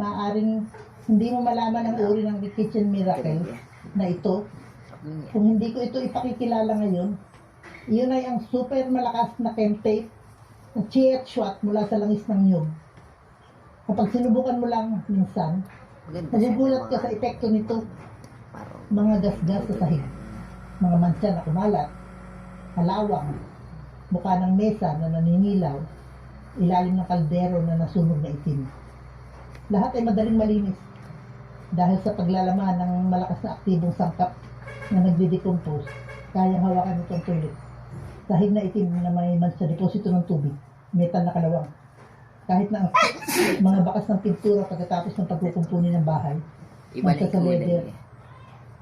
Maaaring hindi mo malaman ang uri ng kitchen miracle na ito. Kung hindi ko ito ipakikilala ngayon, iyon ay ang super malakas na chemtape na chiet shot mula sa langis ng niyog. Kapag sinubukan mo lang minsan, nagugulat ka sa epekto nito. Mga gasgas sa sahig, mga mancha na kumalat, halawang, mukha ng mesa na naninilaw, ilalim ng kaldero na nasunog na itim. Lahat ay madaling malinis dahil sa paglalaman ng malakas na aktibong sangkap na nagde-decompose. Kayang hawakan ito ang toilet. Sahig na itim na may mancha deposito ng tubig, metal na kalawang. Kahit na ang mga bakas ng pintura pagkatapos ng pagkukumpuni ng bahay, mancha sa leather,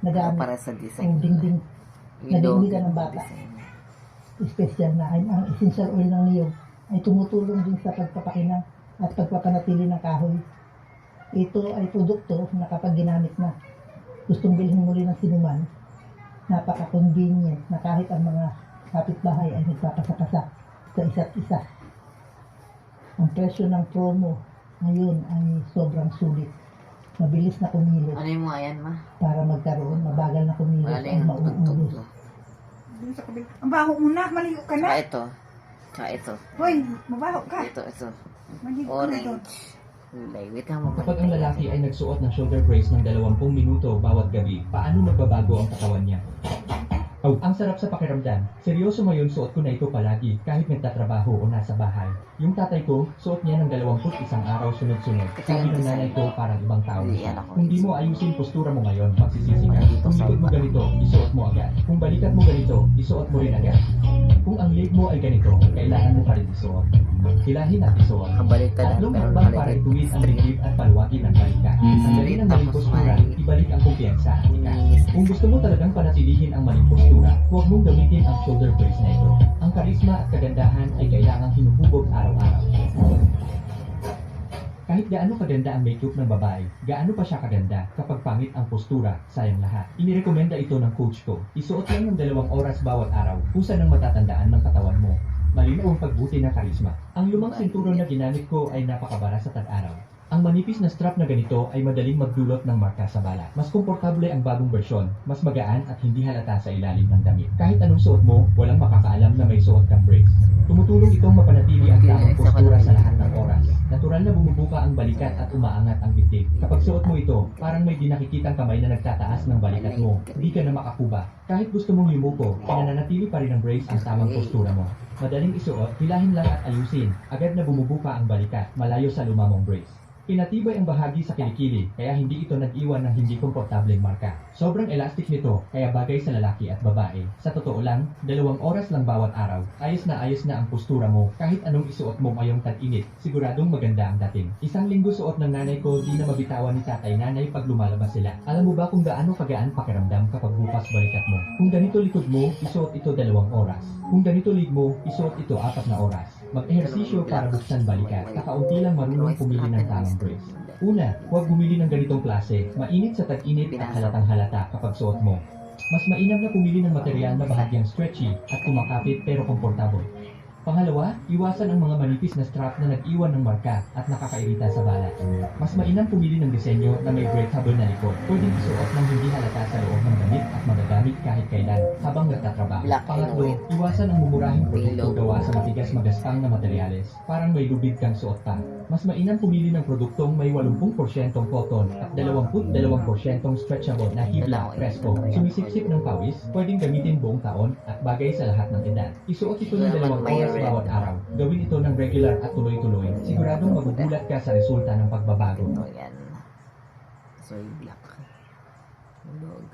nagamit ang dingding na dindigan ng bata. Espesyal na ay ang essential oil ng niyog ay tumutulong din sa pagpapakinang at pagpapanatili ng kahoy. Ito ay produkto na kapag ginamit na, gustong bilhin muli ng sinuman, napaka-convenient na kahit ang mga kapitbahay ay nagpapasapasa sa isa't isa. Ang presyo ng promo ngayon ay sobrang sulit. Mabilis na kumilos. Ano yung mga yan, ma? Para magkaroon, mabagal na kumilos ay mauulos. Ang baho mo na, maligo ka na. Tsaka ito. Hoy, mabaho ka. Ito. Maligo ka na doon. Orange. Kulay. Wait lang, mama. Kapag ang lalaki ay nagsuot ng shoulder brace ng 20 minuto bawat gabi, paano magbabago ang katawan niya? Oh, ang sarap sa pakiramdam. Seryoso ngayon, suot ko na ito palagi kahit nagtatrabaho o nasa bahay. Yung tatay ko, suot niya ng 21 araw sunod-sunod. Sabi ng nanay ko, parang ibang tao na siya. Kung di mo ayusin postura mo ngayon, magsisisi ka. Kung likod mo ganito, isuot mo agad. Kung balikat mo ganito, isuot mo rin agad. Kung ang leg mo ay ganito, kailangan mo pa rin isuot. Hilahin at isuot. Tatlong hakbang para ituwid ang dibdib at paluwagin ang balikat. Ang galing ng maling postura, ibalik ang kumpiyansa at tikas. Kung gusto mo talagang panatilihin ang maling postura, huwag mong gamitin ang shoulder brace na ito. Ang karisma at kagandahan ay kailangang hinuhubog araw-araw. Kahit gaano kaganda ang makeup ng babae, gaano pa siya kaganda kapag pangit ang postura, sayang lahat. Inirekomenda ito ng coach ko. Isuot lang ng 2 oras bawat araw, kusa ng matatandaan ng katawan mo. Malinaw ang pagbuti ng karisma. Ang lumang sinturon na ginamit ko ay napakabara sa tag-araw. Ang manipis na strap na ganito ay madaling magdulot ng marka sa balat. Mas komportable ang bagong bersyon, mas magaan at hindi halata sa ilalim ng damit. Kahit anong suot mo, walang makakaalam na may suot kang brace. Tumutulong itong mapanatili ang tamang postura sa lahat ng oras. Natural na bumubuka ang balikat at umaangat ang dibdib. Kapag suot mo ito, parang may dinakikitang kamay na nagtataas ng balikat mo. Hindi ka na makakuba. Kahit gusto mong yumuko, pinananatili pa rin ng brace ang tamang postura mo. Madaling isuot, hilahin lang at ayusin. Agad na bumubuka ang balikat, malayo sa lumamong brace. Pinatibay ang bahagi sa kilikili, kaya hindi ito nag-iwan ng hindi komportableng marka. Sobrang elastic nito, kaya bagay sa lalaki at babae. Sa totoo lang, 2 oras lang bawat araw. Ayos na ang postura mo, kahit anong isuot mo ngayong tag-init. Siguradong maganda ang dating. 1 linggo suot ng nanay ko, di na mabitawan ni tatay nanay pag lumalabas sila. Alam mo ba kung gaano kagaan pakiramdam kapag bukas balikat mo? Kung ganito likod mo, isuot ito 2 oras. Kung ganito lig mo, isuot ito 4 na oras. Mag-ehersisyo para buksan balikat. Kakaunti lang marunong pumili ng tamang brace. Una, huwag bumili ng ganitong klase. Mainit sa tag-init at halatang halata kapag suot mo. Mas mainam na pumili ng material na bahagyang stretchy at kumakapit pero komportable. Pangalawa, iwasan ang mga manipis na strap na nag-iwan ng marka at nakakairita sa balat. Mas mainam pumili ng disenyo na may breakable na likod. Pwedeng isuot ng hindi halata sa loob ng damit at magagamit kahit kailan habang nagtatrabaho. Black Pangatlo, and white. iwasan ang mumurahing produkto Pillow. gawa sa matigas magastang na materyales. Parang may lubid kang suot pa. Mas mainam pumili ng produktong may 80% cotton at 22% stretchable na hibla presko. Sumisipsip ng pawis, pwedeng gamitin buong taon at bagay sa lahat ng edad. Isuot ito ng 2 oras bawat araw. Gawin ito ng regular at tuloy-tuloy. Siguradong magugulat ka sa resulta ng pagbabago. Ito yan. Soy black. Hulog.